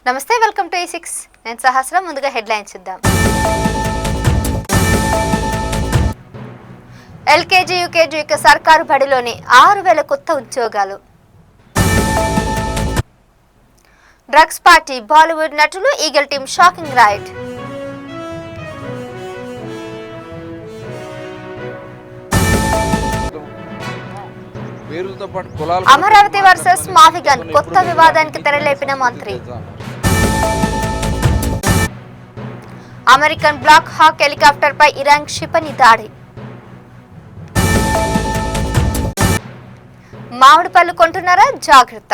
నమస్తే, welcome to E6. నేను సహస్రం. ముందుగా హెడ్లైన్స్ చూద్దాం. ఎల్కేజీ యూకేజీకి సర్కారు బడిలోని 6,000 కొత్త ఉద్యోగాలు. డ్రగ్స్ పార్టీ బాలీవుడ్ నటులు eagle team shocking raid. Amaravati versus మాఫిగన్ కొత్త వివాదానికి తెరలేపిన మంత్రి. అమెరికన్ బ్లాక్ హాక్ హెలికాప్టర్ పై ఇరాన్ క్షిపణి దాడి. మామిడి పళ్ళు కొంటున్నారా? జాగ్రత్త.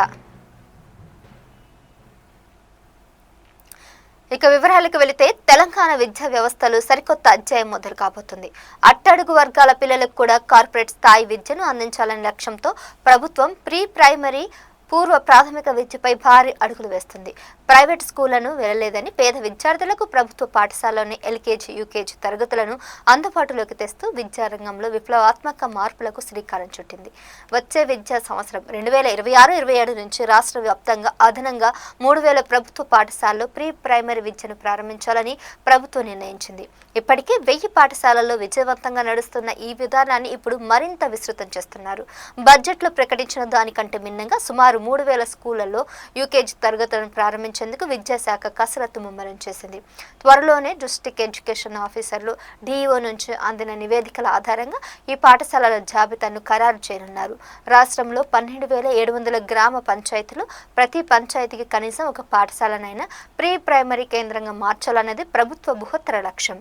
ఇక వివరాలకు వెళితే తెలంగాణ విద్యా వ్యవస్థలో సరికొత్త అధ్యాయం మొదలు కాబోతుంది. అట్టడుగు వర్గాల పిల్లలకు కూడా కార్పొరేట్ స్థాయి విద్యను అందించాలనే లక్ష్యంతో ప్రభుత్వం ప్రీ ప్రైమరీ పూర్వ ప్రాథమిక విద్యపై భారీ అడుగులు వేస్తుంది. ప్రైవేట్ స్కూళ్లను వెళ్ళలేదని పేద విద్యార్థులకు ప్రభుత్వ పాఠశాలలోని ఎల్కేజీ యూకేజీ తరగతులను అందుబాటులోకి తెస్తూ విద్యారంగంలో విప్లవాత్మక మార్పులకు శ్రీకారం చుట్టింది. వచ్చే విద్యా సంవత్సరం 2026-27 నుంచి రాష్ట్ర వ్యాప్తంగా అదనంగా 3,000 ప్రభుత్వ పాఠశాలల్లో ప్రీ ప్రైమరీ విద్యను ప్రారంభించాలని ప్రభుత్వం నిర్ణయించింది. ఇప్పటికే 1000 పాఠశాలల్లో విజయవంతంగా నడుస్తున్న ఈ విధానాన్ని ఇప్పుడు మరింత విస్తృతం చేస్తున్నారు. బడ్జెట్లో ప్రకటించిన దానికంటే భిన్నంగా సుమారు 3,000 స్కూళ్లలో యూకేజీ తరగతులను ప్రారంభించేందుకు విద్యాశాఖ కసరత్తు ముమ్మరం చేసింది. త్వరలోనే డిస్ట్రిక్ట్ ఎడ్యుకేషన్ ఆఫీసర్లు డిఈఓ నుంచి అందిన నివేదికల ఆధారంగా ఈ పాఠశాలల జాబితాను ఖరారు చేయనున్నారు. రాష్ట్రంలో 12,700 గ్రామ పంచాయతీలు, ప్రతి పంచాయతీకి కనీసం ఒక పాఠశాలనైనా ప్రీ ప్రైమరీ కేంద్రంగా మార్చాలన్నది ప్రభుత్వ బృహత్తర లక్ష్యం.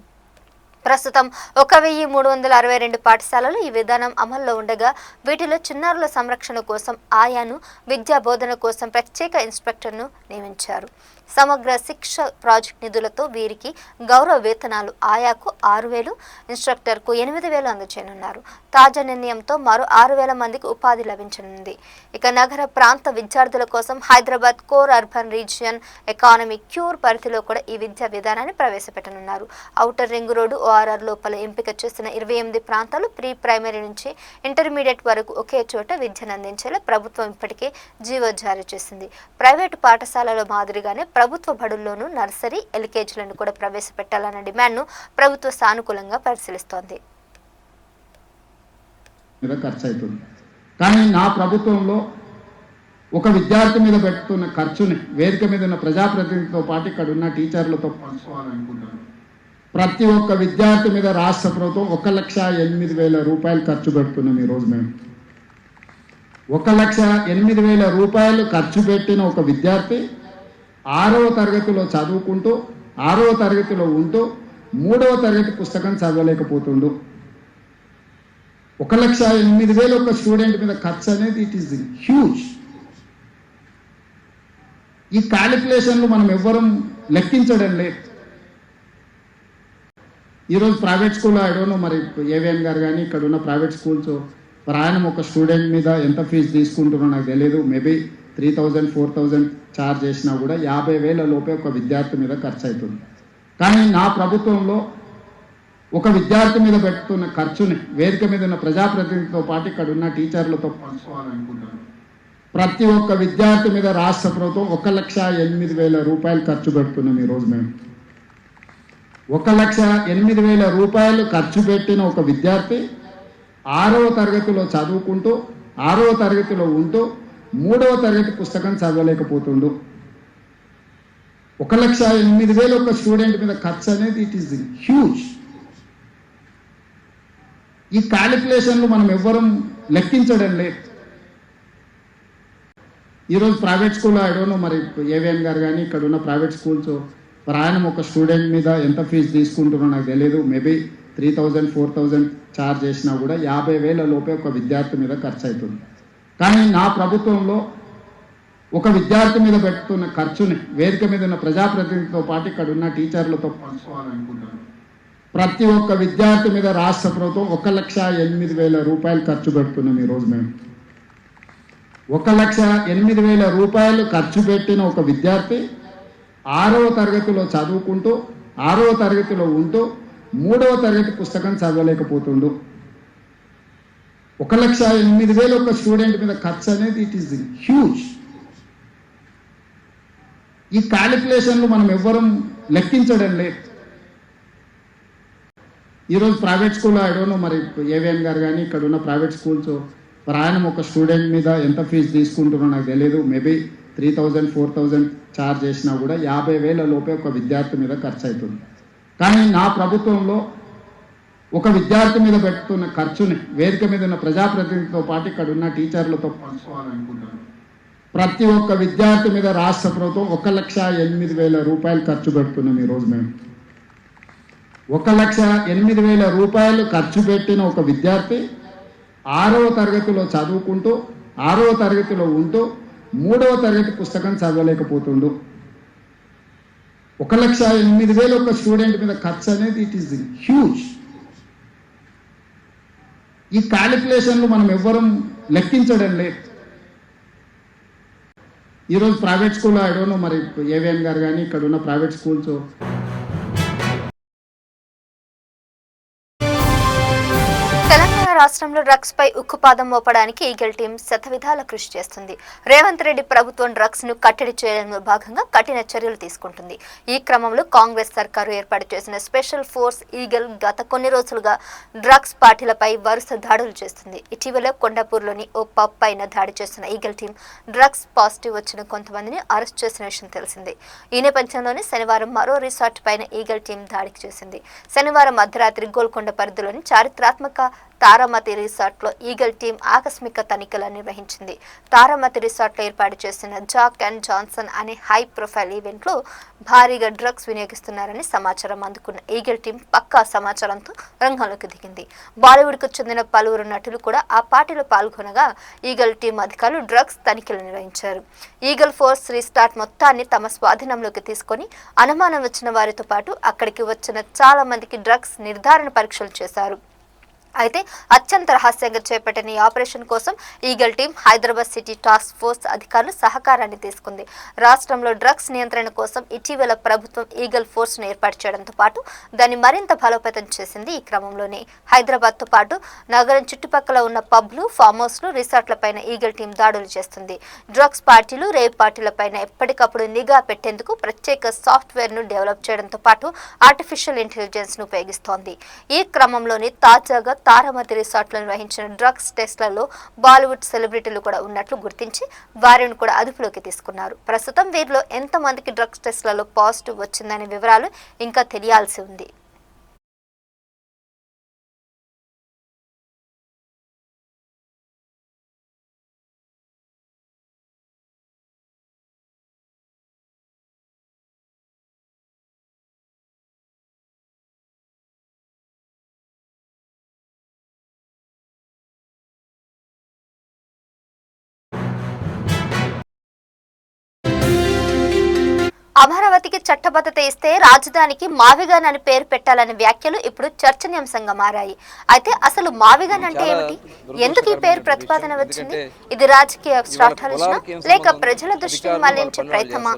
ప్రస్తుతం 1,362 పాఠశాలలు ఈ విధానం అమల్లో ఉండగా వీటిలో చిన్నారుల సంరక్షణ కోసం ఆయాను, విద్యా బోధన కోసం ప్రత్యేక ఇన్స్పెక్టర్ను నియమించారు. సమగ్ర శిక్ష ప్రాజెక్ట్ నిధులతో వీరికి గౌరవ వేతనాలు ఆయాకు 6,000, ఇన్స్ట్రక్టర్కు 8,000 అందజేయనున్నారు. తాజా నిర్ణయంతో మరో 6,000 మందికి ఉపాధి లభించనుంది. ఇక నగర ప్రాంత విద్యార్థుల కోసం Hyderabad core urban region economic cure పరిధిలో కూడా ఈ విద్యా విధానాన్ని ప్రవేశపెట్టనున్నారు. ఔటర్ రింగ్ రోడ్డు ORR లోపల ఎంపిక చేసిన 28 ప్రాంతాలు ప్రీ ప్రైమరీ నుంచి ఇంటర్మీడియట్ వరకు ఒకే చోట విద్యను అందించేలా ప్రభుత్వం ఇప్పటికే జీవో జారీ చేసింది. ప్రైవేటు పాఠశాలల మాదిరిగానే ప్రభుత్వ బడుల్లోనూ నర్సరీ, ఎల్కేజీలను కూడా ప్రవేశపెట్టాలన్న డిమాండ్ను ప్రభుత్వం సానుకూలంగా పరిశీలిస్తోంది. కానీ నా ప్రభుత్వంలో ఒక విద్యార్థి మీద పెడుతున్న ఖర్చుని వేదిక మీద ఉన్న ప్రజాప్రతినిధితో పాటు ఇక్కడ ఉన్న టీచర్లతో పంచుకోవాలనుకుంటున్నాను. ప్రతి ఒక్క విద్యార్థి మీద రాష్ట్ర ప్రభుత్వం 1,08,000 రూపాయలు ఖర్చు పెడుతున్నాం. ఈరోజు మేము 1,08,000 రూపాయలు ఖర్చు పెట్టిన ఒక విద్యార్థి 6వ తరగతిలో చదువుకుంటూ 6వ తరగతిలో ఉంటూ 3వ తరగతి పుస్తకం చదవలేకపోతుండు. 1,08,000 ఒక స్టూడెంట్ మీద ఖర్చు అనేది ఇట్ ఈస్ హ్యూజ్. ఈ క్యాలిక్యులేషన్లు మనం ఎవ్వరం లెక్కించడం లేదు. ఈరోజు ప్రైవేట్ స్కూల్ ఐడోనో మరి ఏవిఎన్ గారు కానీ ఇక్కడ ఉన్న ప్రైవేట్ స్కూల్స్ ప్రయాణం ఒక స్టూడెంట్ మీద ఎంత ఫీజు తీసుకుంటున్నారో నాకు తెలియదు. మేబీ 3,000, 4,000 ఛార్జ్ చేసినా కూడా 50,000 లోపే ఒక విద్యార్థి మీద ఖర్చు అవుతుంది. కానీ నా ప్రభుత్వంలో ఒక విద్యార్థి మీద పెడుతున్న ఖర్చుని వేదిక మీద ఉన్న ప్రజాప్రతినిధితో పాటు ఇక్కడ ఉన్న టీచర్లతో పంచుకోవాలనుకుంటున్నాను. ప్రతి ఒక్క విద్యార్థి మీద రాష్ట్ర ప్రభుత్వం 1,08,000 రూపాయలు ఖర్చు పెడుతున్నాం. ఈరోజు మేము 1,08,000 రూపాయలు ఖర్చు పెట్టిన ఒక విద్యార్థి 6వ తరగతిలో చదువుకుంటూ 6వ తరగతిలో ఉంటూ 3వ తరగతి పుస్తకం చదవలేకపోతుండు. 1,08,000 ఒక స్టూడెంట్ మీద ఖర్చు అనేది ఇట్ ఈస్ హ్యూజ్. ఈ క్యాలిక్యులేషన్లు మనం ఎవ్వరం లెక్కించడం లేదు. ఈరోజు ప్రైవేట్ స్కూల్ ఐడోనో మరి ఏవిఎన్ గారు కానీ ఇక్కడ ఉన్న ప్రైవేట్ స్కూల్స్ ప్రయాణం ఒక స్టూడెంట్ మీద ఎంత ఫీజు తీసుకుంటున్నారో నాకు తెలియదు. మేబీ 3,000, 4,000 ఛార్జ్ చేసినా కూడా 50,000 లోపే ఒక విద్యార్థి మీద ఖర్చు అవుతుంది. కానీ నా ప్రభుత్వంలో ఒక విద్యార్థి మీద పెడుతున్న ఖర్చుని వేదిక మీద ఉన్న ప్రజాప్రతినిధితో పాటు ఇక్కడ ఉన్న టీచర్లతో పంచుకోవాలనుకుంటున్నాను. ప్రతి ఒక్క విద్యార్థి మీద రాష్ట్ర ప్రభుత్వం 1,08,000 రూపాయలు ఖర్చు పెడుతున్నాం. ఈరోజు మేము 1,08,000 రూపాయలు ఖర్చు పెట్టిన ఒక విద్యార్థి 6వ తరగతిలో చదువుకుంటూ 6వ తరగతిలో ఉంటూ 3వ తరగతి పుస్తకం చదవలేకపోతుండు. 1,08,000 ఒక స్టూడెంట్ మీద ఖర్చు అనేది ఇట్ ఈస్ హ్యూజ్. ఈ క్యాలిక్యులేషన్లు మనం ఎవ్వరం లెక్కించడం లేదు. ఈరోజు ప్రైవేట్ స్కూల్లో ఐడోనో మరి ఏవిఎన్ గారు కానీ ఇక్కడ ఉన్న ప్రైవేట్ స్కూల్స్ మరి ఆయన ఒక స్టూడెంట్ మీద ఎంత ఫీజు తీసుకుంటున్నారో నాకు తెలియదు. మేబీ 3000 4000 ఛార్జ్ చేసినా కూడా 50,000 లోపే ఒక విద్యార్థి మీద ఖర్చు అవుతుంది. కానీ నా ప్రభుత్వంలో ఒక విద్యార్థి మీద పెడుతున్న ఖర్చుని వేదిక మీద ఉన్న ప్రజాప్రతినిధితో పాటు ఇక్కడ ఉన్న టీచర్లతో పంచుకోవాలనుకుంటున్నాను. ప్రతి ఒక్క విద్యార్థి మీద రాష్ట్ర ప్రభుత్వం 1,08,000 రూపాయలు ఖర్చు పెడుతున్నాం. ఈరోజు మేము 1,08,000 రూపాయలు ఖర్చు పెట్టిన ఒక విద్యార్థి 6వ తరగతిలో చదువుకుంటూ 6వ తరగతిలో ఉంటూ 3వ తరగతి పుస్తకం చదవలేకపోతుండు. 1,08,000 ఒక స్టూడెంట్ మీద ఖర్చు అనేది ఇట్ ఈస్ హ్యూజ్. ఈ క్యాలిక్యులేషన్లు మనం ఎవ్వరం లెక్కించడం లేదు. ఈరోజు ప్రైవేట్ స్కూల్లో ఐడోనో మరి ఏవిఎన్ గారు కానీ ఇక్కడ ఉన్న ప్రైవేట్ స్కూల్స్ తెలంగాణ రాష్ట్రంలో డ్రగ్స్ పై ఉక్కుపాదం మోపడానికి ఈగల్ టీం శతవిధాల కృషి చేస్తుంది. రేవంత్ రెడ్డి ప్రభుత్వం డ్రగ్స్ ను కట్టడి చేయడంలో భాగంగా కఠిన చర్యలు తీసుకుంటుంది. ఈ క్రమంలో కాంగ్రెస్ సర్కారు ఏర్పాటు చేసిన స్పెషల్ ఫోర్స్ ఈగల్ గత కొన్ని రోజులుగా డ్రగ్స్ పార్టీలపై వరుస దాడులు చేస్తుంది. ఇటీవల కొండాపూర్లోని ఓ పబ్ పైన దాడి చేసిన ఈగల్ టీం డ్రగ్స్ పాజిటివ్ వచ్చిన కొంతమందిని అరెస్ట్ చేసిన విషయం తెలిసిందే. ఈ నేపథ్యంలోనే శనివారం మరో రిసార్ట్ పైన ఈగల్ టీం దాడికి చేసింది. శనివారం అర్ధరాత్రి గోల్కొండ పరిధిలోని చారిత్రాత్మక తారామతి రిసార్ట్లో ఈగల్ టీం ఆకస్మిక తనిఖీలు నిర్వహించింది. తారామతి రిసార్ట్లో ఏర్పాటు చేసిన జాక్ అండ్ జాన్సన్ అనే హై ప్రొఫైల్ ఈవెంట్లో భారీగా డ్రగ్స్ వినియోగిస్తున్నారని సమాచారం అందుకున్న ఈగల్ టీం పక్కా సమాచారంతో రంగంలోకి దిగింది. బాలీవుడ్కు చెందిన పలువురు నటులు కూడా ఆ పార్టీలో పాల్గొనగా ఈగల్ టీం అధికారులు డ్రగ్స్ తనిఖీలు నిర్వహించారు. ఈగల్ ఫోర్స్ రిసార్ట్ మొత్తాన్ని తమ స్వాధీనంలోకి తీసుకొని అనుమానం వచ్చిన వారితో పాటు అక్కడికి వచ్చిన చాలా మందికి డ్రగ్స్ నిర్ధారణ పరీక్షలు చేశారు. అయితే అత్యంత రహస్యంగా చేపట్టిన ఈ ఆపరేషన్ కోసం eagle team Hyderabad city task force అధికారులు సహకారాన్ని తీసుకుంది. రాష్ట్రంలో డ్రగ్స్ నియంత్రణ కోసం ఇటీవల ప్రభుత్వం ఈగల్ ఫోర్స్ ను ఏర్పాటు చేయడంతో పాటు దాన్ని మరింత బలోపేతం చేసింది. ఈ క్రమంలోనే హైదరాబాద్ తో పాటు నగరం చుట్టుపక్కల ఉన్న పబ్లు, ఫామ్ హౌస్లు, రిసార్ట్లపైన ఈగల్ టీం దాడులు చేస్తుంది. డ్రగ్స్ పార్టీలు, రేవ్ పార్టీలపైన ఎప్పటికప్పుడు నిఘా పెట్టేందుకు ప్రత్యేక సాఫ్ట్వేర్ ను డెవలప్ చేయడంతో పాటు ఆర్టిఫిషియల్ ఇంటెలిజెన్స్ ను ఉపయోగిస్తోంది. ఈ క్రమంలోనే తాజాగా తారామతి రిసార్ట్లో నిర్వహించిన డ్రగ్స్ టెస్ట్లలో బాలీవుడ్ సెలబ్రిటీలు కూడా ఉన్నట్లు గుర్తించి వారిని కూడా అదుపులోకి తీసుకున్నారు. ప్రస్తుతం వీరిలో ఎంతమందికి డ్రగ్స్ టెస్ట్లలో పాజిటివ్ వచ్చిందనే వివరాలు ఇంకా తెలియాల్సి ఉంది. అమరావతికి చట్టబద్ధత ఇస్తే రాజధానికి మావిగాన్ అని పేరు పెట్టాలనే వ్యాఖ్యలు ఇప్పుడు చర్చనీయాంశంగా మారాయి. అయితే అసలు మావిగాన్ అంటే ఏమిటి, ఎందుకు ఈ పేరు ప్రతిపాదన వచ్చింది, ఇది రాజకీయ స్ట్రాటజీనా లేక ప్రజల దృష్టిని మళ్లించే ప్రయత్నమా?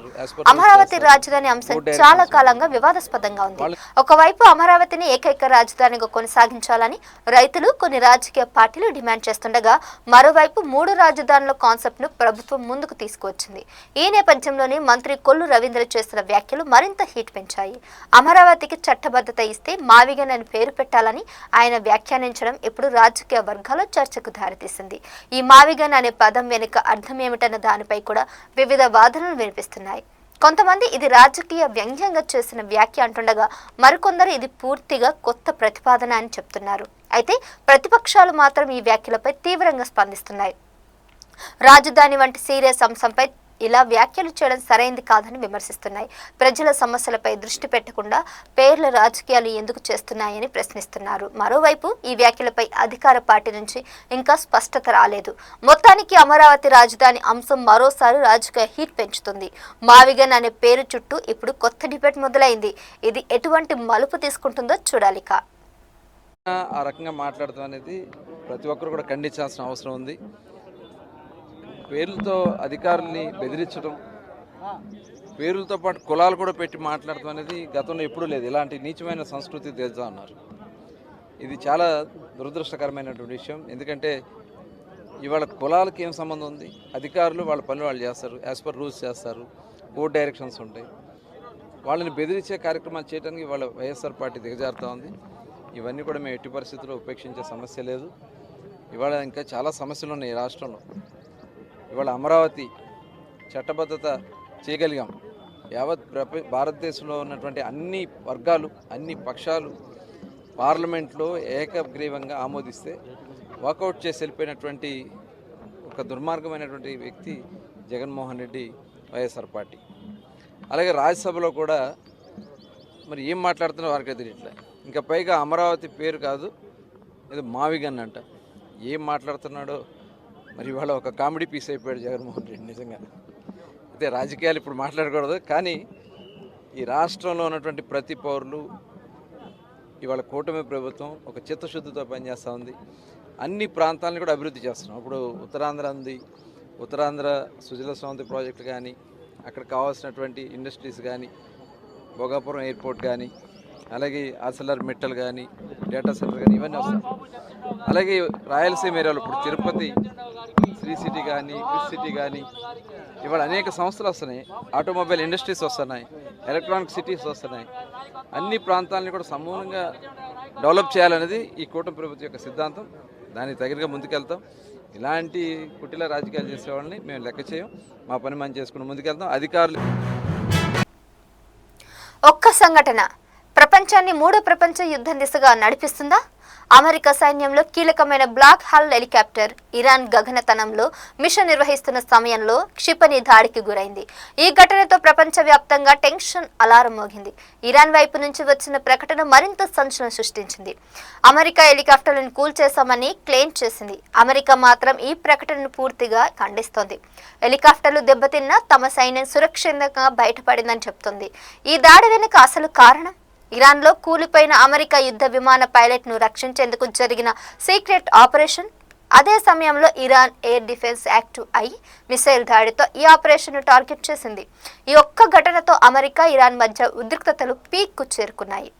అమరావతి రాజధాని అంశం చాలా కాలంగా వివాదాస్పదంగా ఉంది. ఒకవైపు అమరావతిని ఏకైక రాజధానిగా కొనసాగించాలని రైతులు, కొన్ని రాజకీయ పార్టీలు డిమాండ్ చేస్తుండగా, మరోవైపు 3 రాజధానుల కాన్సెప్ట్ ను ప్రభుత్వం ముందుకు తీసుకువచ్చింది. ఈ నేపథ్యంలోనే మంత్రి కొల్లు రవీంద్ర చేసిన వ్యాఖ్యలు మరింత హీట్ పెంచాయి. అమరావతికి చట్టబద్ధత ఇస్తే మావిగన్ అని పేరు పెట్టాలని ఆయన వ్యాఖ్యానించడం ఇప్పుడు రాజకీయ వర్గాల్లో చర్చకు దారితీసింది. ఈ మావిగన్ అనే పదం వెనుక అర్థం ఏమిటన్న దానిపై కూడా వివిధ వాదనలు వినిపిస్తున్నాయి. కొంతమంది ఇది రాజకీయ వ్యంగ్యంగా చేసిన వ్యాఖ్య అంటుండగా, మరికొందరు ఇది పూర్తిగా కొత్త ప్రతిపాదన అని చెప్తున్నారు. అయితే ప్రతిపక్షాలు మాత్రం ఈ వ్యాఖ్యలపై తీవ్రంగా స్పందిస్తున్నాయి. రాజధాని వంటి సీరియస్ అంశంపై ఇలా వ్యాఖ్యలు చేయడం సరైంది కాదని విమర్శిస్తున్నాయి. ప్రజల సమస్యలపై దృష్టి పెట్టకుండా పేర్ల రాజకీయాలు ఎందుకు చేస్తున్నాయని ప్రశ్నిస్తున్నారు. మరోవైపు ఈ వ్యాఖ్యలపై అధికార పార్టీ నుంచి ఇంకా స్పష్టత రాలేదు. మొత్తానికి అమరావతి రాజధాని అంశం మరోసారి రాజకీయ హీట్ పెంచుతుంది. మావిగన్ అనే పేరు చుట్టూ ఇప్పుడు కొత్త డిబేట్ మొదలైంది. ఇది ఎటువంటి మలుపు తీసుకుంటుందో చూడాలిక. ఆ రకంగా మాట్లాడటం అనేది ప్రతి ఒక్కరు కూడా ఖండించాల్సిన అవసరం ఉంది. పేర్లతో అధికారుల్ని బెదిరించడం, పేర్లతో పాటు కులాలు కూడా పెట్టి మాట్లాడటం అనేది గతంలో ఎప్పుడూ లేదు. ఇలాంటి నీచమైన సంస్కృతి తెలుసా అన్నారు. ఇది చాలా దురదృష్టకరమైనటువంటి విషయం. ఎందుకంటే ఇవాళ కులాలకి ఏం సంబంధం ఉంది? అధికారులు వాళ్ళ పనులు వాళ్ళు చేస్తారు, యాజ్ పర్ రూల్స్ చేస్తారు. కోర్టు డైరెక్షన్స్ ఉంటాయి. వాళ్ళని బెదిరించే కార్యక్రమాలు చేయడానికి వాళ్ళ వైఎస్ఆర్ పార్టీ దిగజారుతూ ఉంది. ఇవన్నీ కూడా మేము ఎట్టి పరిస్థితుల్లో ఉపేక్షించే సమస్య లేదు. ఇవాళ ఇంకా చాలా సమస్యలు ఉన్నాయి ఈ రాష్ట్రంలో. ఇవాళ అమరావతి చట్టబద్ధత చేయగలిగాం. యావత్ భారతదేశంలో ఉన్నటువంటి అన్ని వర్గాలు, అన్ని పక్షాలు పార్లమెంట్లో ఏకగ్రీవంగా ఆమోదిస్తే వాకౌట్ చేసి వెళ్ళిపోయినటువంటి ఒక దుర్మార్గమైనటువంటి వ్యక్తి జగన్మోహన్ రెడ్డి, వైఎస్ఆర్ పార్టీ. అలాగే రాజ్యసభలో కూడా మరి ఏం మాట్లాడుతున్నా వారికి తెలియట్లే. ఇంకా పైగా అమరావతి పేరు కాదు, ఏదో మావిగన్ అంట. ఏం మాట్లాడుతున్నాడో మరి ఇవాళ ఒక కామెడీ పీస్ అయిపోయాడు జగన్మోహన్ రెడ్డి నిజంగా. అయితే రాజకీయాలు ఇప్పుడు మాట్లాడకూడదు, కానీ ఈ రాష్ట్రంలో ఉన్నటువంటి ప్రతి పౌరులు ఇవాళ కూటమి ప్రభుత్వం ఒక చిత్తశుద్ధితో పనిచేస్తూ ఉంది. అన్ని ప్రాంతాలను కూడా అభివృద్ధి చేస్తున్నాం. ఇప్పుడు ఉత్తరాంధ్ర ఉంది, ఉత్తరాంధ్ర సుజల స్రవంతి ప్రాజెక్టు కానీ, అక్కడ కావాల్సినటువంటి ఇండస్ట్రీస్ కానీ, భోగాపురం ఎయిర్పోర్ట్ కానీ, అలాగే ఆర్సెలర్ మెట్టల్ కానీ, డేటా సెంటర్ కానీ, ఇవన్నీ వస్తాయి. అలాగే రాయలసీమ ఏరియాలో ఇప్పుడు తిరుపతి శ్రీ సిటీ కానీ, క్రిస్ సిటీ కానీ, ఇవాళ అనేక సంస్థలు వస్తున్నాయి. ఆటోమొబైల్ ఇండస్ట్రీస్ వస్తున్నాయి, ఎలక్ట్రానిక్ సిటీస్ వస్తున్నాయి. అన్ని ప్రాంతాలని కూడా సమూలంగా డెవలప్ చేయాలనేది ఈ కూటమి ప్రభుత్వం యొక్క సిద్ధాంతం. దానికి తగినగా ముందుకెళ్తాం. ఇలాంటి కుటిల రాజకీయాలు చేసేవాళ్ళని మేము లెక్క చేయం. మా పని మనం చేసుకుని ముందుకెళ్తాం. అధికారులు ఒక్క సంఘటన ప్రపంచాన్ని మూడో ప్రపంచ యుద్ధం దిశగా నడిపిస్తుందా? అమెరికా సైన్యంలో కీలకమైన బ్లాక్ హాల్ హెలికాప్టర్ ఇరాన్ గగనతలంలో మిషన్ నిర్వహిస్తున్న సమయంలో క్షిపణి దాడికి గురైంది. ఈ ఘటనతో ప్రపంచవ్యాప్తంగా టెన్షన్ అలారం మోగింది. ఇరాన్ వైపు నుంచి వచ్చిన ప్రకటన మరింత సంచలనం సృష్టించింది. అమెరికా హెలికాప్టర్లను కూల్చేశామని క్లెయిమ్ చేసింది. అమెరికా మాత్రం ఈ ప్రకటనను పూర్తిగా ఖండిస్తోంది. హెలికాప్టర్లు దెబ్బతిన్నా తమ సైన్యం సురక్షితంగా బయటపడిందని చెప్తోంది. ఈ దాడి వెనుక అసలు కారణం? ఇరాన్లో కూలిపోయిన అమెరికా యుద్ధ విమాన పైలట్ను రక్షించేందుకు జరిగిన సీక్రెట్ ఆపరేషన్. అదే సమయంలో ఇరాన్ ఎయిర్ డిఫెన్స్ యాక్టివ్ అయి మిసైల్ దాడితో ఈ ఆపరేషన్ను టార్గెట్ చేసింది. ఈ ఒక్క ఘటనతో అమెరికా ఇరాన్ మధ్య ఉద్రిక్తతలు పీక్కు చేరుకున్నాయి.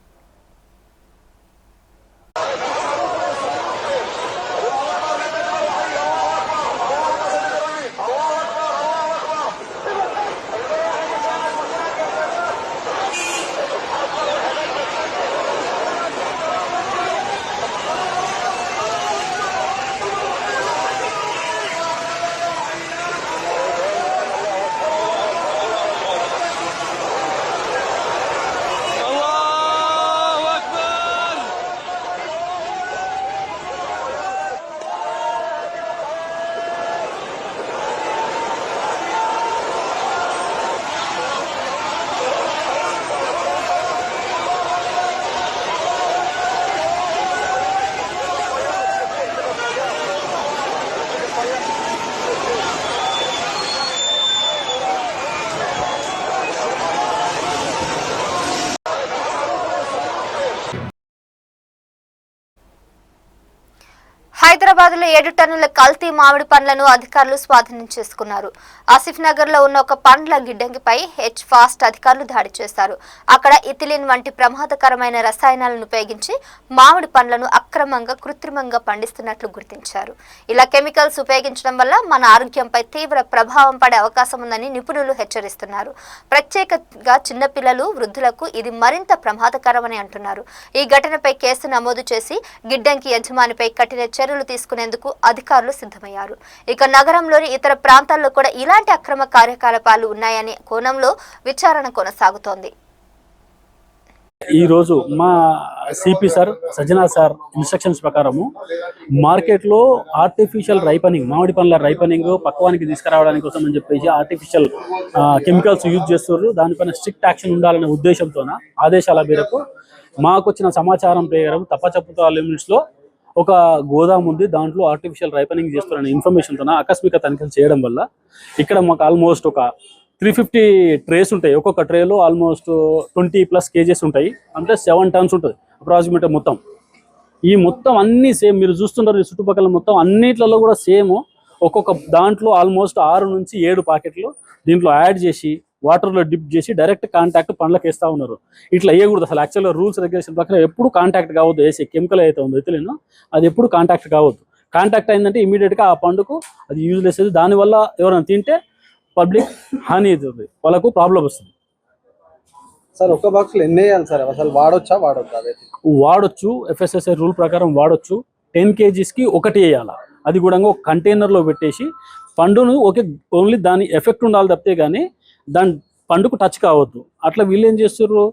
హైదరాబాద్లో 7 టన్నుల కల్తీ మామిడి పండ్లను అధికారులు స్వాధీనం చేసుకున్నారు. ఆసిఫ్ నగర్ లో ఉన్న ఒక పండ్ల గిడ్డంగిపై హెచ్ ఫాస్ట్ అధికారులు దాడి చేశారు. అక్కడ ఇథిలిన్ వంటి ప్రమాదకరమైన రసాయనాలను ఉపయోగించి మామిడి పండ్లను అక్రమంగా కృత్రిమంగా పండిస్తున్నట్లు గుర్తించారు. ఇలా కెమికల్స్ ఉపయోగించడం వల్ల మన ఆరోగ్యంపై తీవ్ర ప్రభావం పడే అవకాశం ఉందని నిపుణులు హెచ్చరిస్తున్నారు. ప్రత్యేకంగా చిన్నపిల్లలు, వృద్ధులకు ఇది మరింత ప్రమాదకరమని అంటున్నారు. ఈ ఘటనపై కేసు నమోదు చేసి గిడ్డంగి యజమానిపై కఠిన చర్యలు తీసుకునేందుకు అధికారులు సిద్ధమయ్యారు. ఇక నగరంలోని ఇతర ప్రాంతాల్లో కూడా ఇలాంటి అక్రమ కార్యకలాపాలు ఉన్నాయనే కోణంలో విచారణ కొనసాగుతోంది. ఈ రోజు మా సిపి సార్ సజ్జనా సార్ ఇన్స్ట్రక్షన్స్ ప్రకారము మార్కెట్లో ఆర్టిఫిషియల్ రైపనింగ్, మామిడి పండ్ల రైపనింగ్ పక్వానికి తీసుకురావడానికి కోసం అని చెప్పేసి ఆర్టిఫిషియల్ కెమికల్స్ యూజ్ చేస్తున్నారు. దానిపైన స్ట్రిక్ట్ యాక్షన్ ఉండాలనే ఉద్దేశంతోన ఆదేశాల మేరకు మాకు వచ్చిన సమాచారం ప్రకారం తప్పచప్పుతో లిమిట్స్లో ఒక గోదాం ఉంది, దాంట్లో ఆర్టిఫిషియల్ రైపనింగ్ చేస్తున్న ఇన్ఫర్మేషన్తో ఆకస్మిక తనిఖీలు చేయడం వల్ల ఇక్కడ మాకు ఆల్మోస్ట్ ఒక 350 ట్రేస్ ఉంటాయి. ఒక్కొక్క ట్రేలో ఆల్మోస్ట్ 20+ కేజెస్ ఉంటాయి. అంటే 7 టన్స్ ఉంటుంది అప్రాక్సిమేట్ మొత్తం. ఈ మొత్తం అన్నీ సేమ్ మీరు చూస్తుంటారు. ఈ చుట్టుపక్కల మొత్తం అన్నిట్లలో కూడా సేమ్. ఒక్కొక్క దాంట్లో ఆల్మోస్ట్ 6 నుంచి 7 ప్యాకెట్లు దీంట్లో యాడ్ చేసి వాటర్లో డిప్ చేసి డైరెక్ట్ కాంటాక్ట్ పండ్లకు వేస్తూ ఉన్నారు. ఇట్లా వేయకూడదు అసలు. యాక్చువల్గా రూల్స్ రెగ్యులేషన్ ప్రకారం ఎప్పుడు కాంటాక్ట్ కావద్దు. వేసే కెమికల్ అయితే ఉందో ఎథిలిన్ అది ఎప్పుడు కాంటాక్ట్ కావద్దు. కాంటాక్ట్ అయిందంటే ఇమీడియట్గా ఆ పండుకు అది యూజ్లెస్. దానివల్ల ఎవరైనా తింటే పబ్లిక్ హాని అవుతుంది, వాళ్ళకు ప్రాబ్లం వస్తుంది. సార్ ఒక బాక్స్లో ఎన్ని వేయాలి సార్? అసలు వాడొచ్చా అదైతే? వాడొచ్చు, ఎఫ్ఎస్ఎస్ఐ రూల్ ప్రకారం వాడొచ్చు. 10 kgsకి ఒకటి వేయాలి. అది కూడా ఒక కంటైనర్లో పెట్టేసి పండును ఓన్లీ దాని ఎఫెక్ట్ ఉండాలి తప్పితే కానీ దాని పండుకు టచ్ కావద్దు. అట్లా వీళ్ళు ఏం చేస్తారు,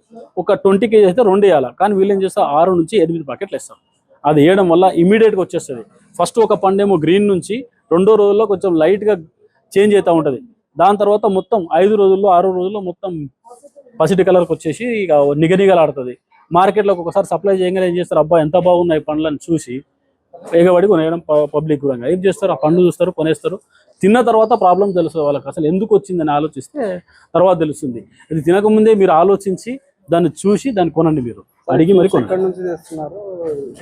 ఒక 20 kg అయితే 2 వేయాలి, కానీ వీళ్ళు ఏం చేస్తారు 6 నుంచి 8 ప్యాకెట్లు వేస్తారు. అది వేయడం వల్ల ఇమీడియట్గా వచ్చేస్తుంది. ఫస్ట్ ఒక పండేమో గ్రీన్ నుంచి రెండో రోజుల్లో కొంచెం లైట్గా చేంజ్ అవుతూ ఉంటుంది. దాని తర్వాత మొత్తం 5 రోజుల్లో 6 రోజుల్లో మొత్తం పసిటి కలర్కి వచ్చేసి ఇక నిగనిగలాడుతుంది. మార్కెట్లోకి ఒకసారి సప్లై చేయగానే ఏం చేస్తారు, అబ్బా ఎంత బాగున్నాయి పండ్లని చూసి ఎగబడి కొనేయడం పబ్లిక్ కూడా. ఏం చేస్తారు, ఆ పండు చూస్తారు, కొనేస్తారు. తిన్న తర్వాత ప్రాబ్లం తెలుస్తుంది వాళ్ళకి, అసలు ఎందుకు వచ్చిందని ఆలోచిస్తే తర్వాత తెలుస్తుంది. ఇది తినకముందే మీరు ఆలోచించి దాన్ని చూసి దాన్ని కొనండి, మీరు అడిగి మరి కొనండి. ఎక్కడ నుంచి తెస్తున్నారు,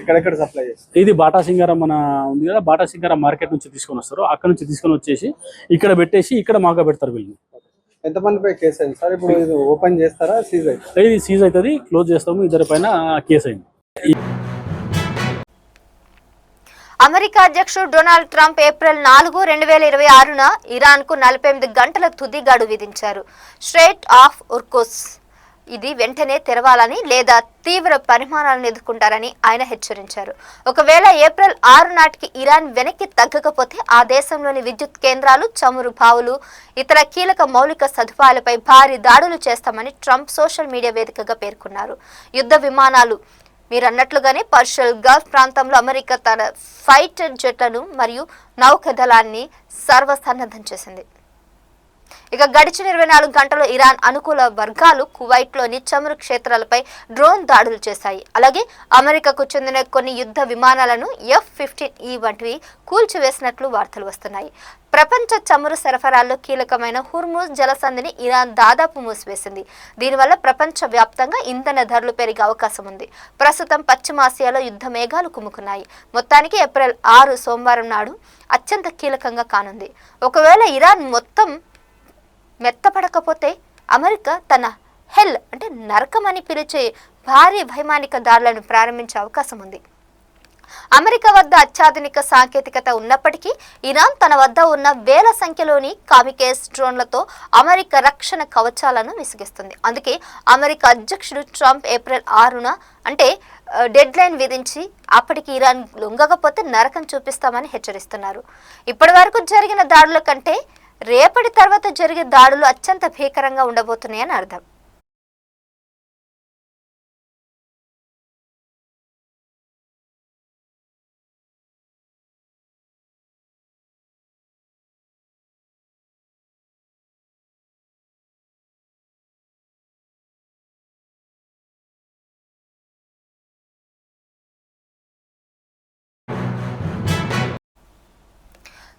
ఎక్కడెక్కడ సప్లై చేస్తారు? ఇది బాటా సింగారం మన ఉంది కదా, బాటా సింగారం మార్కెట్ నుంచి తీసుకొని వస్తారు. అక్కడ నుంచి తీసుకొని వచ్చేసి ఇక్కడ పెట్టేసి ఇక్కడ మాగా పెడతారు వీళ్ళు. ఎంతమందిపై కేసు అయింది సార్? ఇప్పుడు ఇది ఓపెన్ చేస్తారా, సీజ్ అవుతుంది? ఇది సీజ్ అవుతుంది, క్లోజ్ చేస్తాము. ఇద్దరి పైన కేసు అయింది. అమెరికా అధ్యక్షుడు డొనాల్డ్ ట్రంప్ ఏప్రిల్ 4, 2026న ఇరాన్కు 48 గంటల తుది గడువు విధించారు. స్ట్రెయిట్ ఆఫ్ హోర్ముజ్ ఇది వెంటనే తెరవాలని లేదా తీవ్ర పరిమాణాలను ఎదుర్కొంటారని ఆయన హెచ్చరించారు. ఒకవేళ ఏప్రిల్ 6 నాటికి ఇరాన్ వెనక్కి తగ్గకపోతే ఆ దేశంలోని విద్యుత్ కేంద్రాలు, చమురు బావులు, ఇతర కీలక మౌలిక సదుపాయాలపై భారీ దాడులు చేస్తామని ట్రంప్ సోషల్ మీడియా వేదికగా పేర్కొన్నారు. యుద్ధ విమానాలు మీరన్నట్లుగానే పర్షియల్ గల్ఫ్ ప్రాంతంలో అమెరికా తన ఫైటర్ జెట్లను మరియు నౌకాదళాన్ని సర్వసన్నద్ధం చేసింది. ఇక గడిచిన 24 గంటల్లో ఇరాన్ అనుకూల వర్గాలు కువైట్లోని చమురు క్షేత్రాలపై డ్రోన్ దాడులు చేశాయి. అలాగే అమెరికాకు చెందిన కొన్ని యుద్ధ విమానాలను F-15E వంటివి కూల్చివేసినట్లు వార్తలు వస్తున్నాయి. ప్రపంచ చమురు సరఫరాల్లో కీలకమైన హోర్ముజ్ జలసంధిని ఇరాన్ దాదాపు మూసివేసింది. దీనివల్ల ప్రపంచ వ్యాప్తంగా ఇంధన ధరలు పెరిగే అవకాశం ఉంది. ప్రస్తుతం పశ్చిమాసియాలో యుద్ధ మేఘాలు కుమ్ముకున్నాయి. మొత్తానికి ఏప్రిల్ 6 సోమవారం నాడు అత్యంత కీలకంగా కానుంది. ఒకవేళ ఇరాన్ మొత్తం మెత్తపడకపోతే అమెరికా తన హెల్ అంటే నరకం అని పిలిచే భారీ వైమానిక దాడులను ప్రారంభించే అవకాశం ఉంది. అమెరికా వద్ద అత్యాధునిక సాంకేతికత ఉన్నప్పటికీ ఇరాన్ తన వద్ద ఉన్న వేల సంఖ్యలోని కామికేస్ డ్రోన్లతో అమెరికా రక్షణ కవచాలను విసిగిస్తుంది. అందుకే అమెరికా అధ్యక్షుడు ట్రంప్ ఏప్రిల్ 6న అంటే డెడ్ లైన్ విధించి అప్పటికి ఇరాన్ లొంగకపోతే నరకం చూపిస్తామని హెచ్చరిస్తున్నారు. ఇప్పటి వరకు జరిగిన దాడుల కంటే రేపటి తర్వాత జరిగే దాడులు అత్యంత భీకరంగా ఉండబోతున్నాయని అర్థం.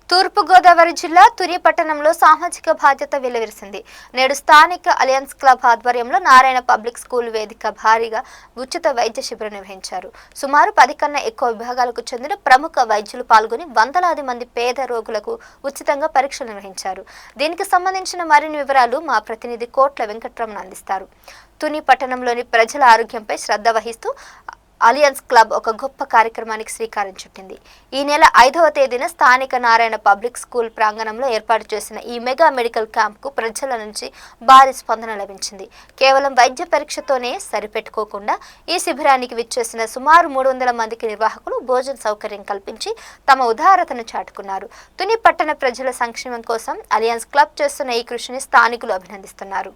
తూర్పుగోదావరి జిల్లా తుని పట్టణంలో సామాజిక బాధ్యత వెలువరిసింది. నేడు స్థానిక అలయన్స్ క్లబ్ ఆధ్వర్యంలో నారాయణ పబ్లిక్ స్కూల్ వేదిక భారీగా ఉచిత వైద్య శిబిరం నిర్వహించారు. సుమారు 10 కన్నా ఎక్కువ విభాగాలకు చెందిన ప్రముఖ వైద్యులు పాల్గొని వందలాది మంది పేద రోగులకు ఉచితంగా పరీక్షలు నిర్వహించారు. దీనికి సంబంధించిన మరిన్ని వివరాలు మా ప్రతినిధి కోట్ల వెంకట్రమణ అందిస్తారు. తుని పట్టణంలోని ప్రజల ఆరోగ్యంపై శ్రద్ధ వహిస్తూ అలియన్స్ క్లబ్ ఒక గొప్ప కార్యక్రమానికి శ్రీకారం చుట్టింది. ఈ నెల 5వ తేదీన స్థానిక నారాయణ పబ్లిక్ స్కూల్ ప్రాంగణంలో ఏర్పాటు చేసిన ఈ మెగా మెడికల్ క్యాంప్కు ప్రజల నుంచి భారీ స్పందన లభించింది. కేవలం వైద్య పరీక్షతోనే సరిపెట్టుకోకుండా ఈ శిబిరానికి విచ్చేసిన సుమారు 300 మందికి నిర్వాహకులు భోజన సౌకర్యం కల్పించి తమ ఉదారతను చాటుకున్నారు. తుని పట్టణ ప్రజల సంక్షేమం కోసం అలియన్స్ క్లబ్ చేస్తున్న ఈ కృషిని స్థానికులు అభినందిస్తున్నారు.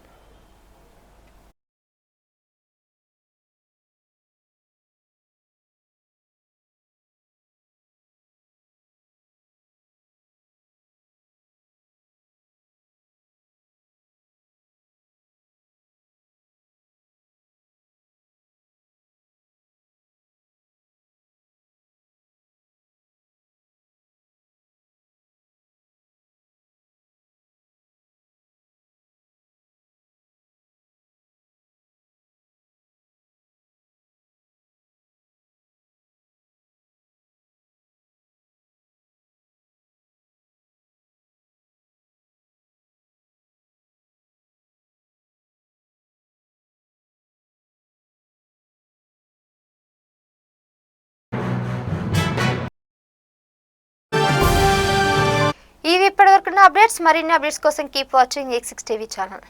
ఇవి ఇప్పటివరకు అప్డేట్స్. మరిన్ని అప్డేట్స్ కోసం keep watching X6 TV channel.